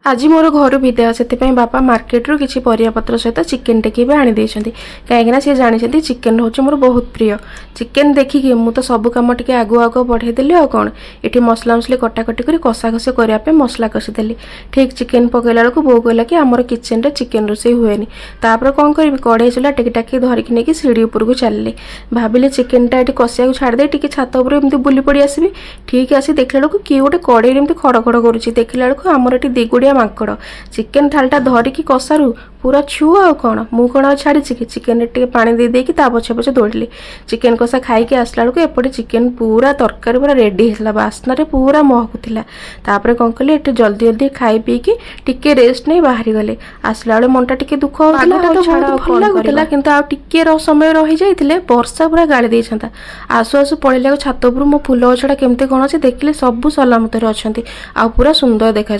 आज मोर घर विदा से बापा मार्केट रू किसी परियापत्र सहित चिकेन टेकी भी आनी कहीं सी जानी चिकेन हूँ मोर बहुत प्रिय चिकेन देखिकी मुझे तो सब कम टे आगु आगु बढ़ेदेली आ कौन ये मसला मसली कटाकटी कर कषा कषि करने मसला कषिदेली ठीक चिकेन पकड़ा बेलू बो कहला कि आमर किचेन रे चिकेन रोसे हुए तापर कौन करी कड़े चूल्हा टेकी टाकी धरिकी नहीं सीढ़ी उपरको चलली भाविली चिकेनटा ये कषिया छाड़दे टी छात उपर एमती बुली पड़ी आसबि ठीक आसी देखला बेलू किए गोटे कड़े एमती खड़ खड़ करुच्ची देखला बेलू आमर ये दिगुड़िया माकड़ चिकेन थालटा धरिकी कषारू पूरा छु आ कौन मु कौन छाड़ी कि चिकेन टे पानी दे देकी ता पछे पछे दौड़ली चिकेन कषा खाई आसला बेलू एपटे चिकेन पूरा तरकारी पूरा रेडी होता बास्ना पूरा महकुला तापर कौन कली ये जल्दी जल्दी खाई पीकी टिके रेस्ट नहीं बाहरी गले आसला बेले मनटा टिके दुख भल लगुला किंतु समय रही जाइए वर्षा पूरा गाड़ी देता आसु आसु पड़े छात उपर मो फूल गछटा केमती कौन अच्छे देखिले सब सलामत अच्छा पूरा सुंदर देखा।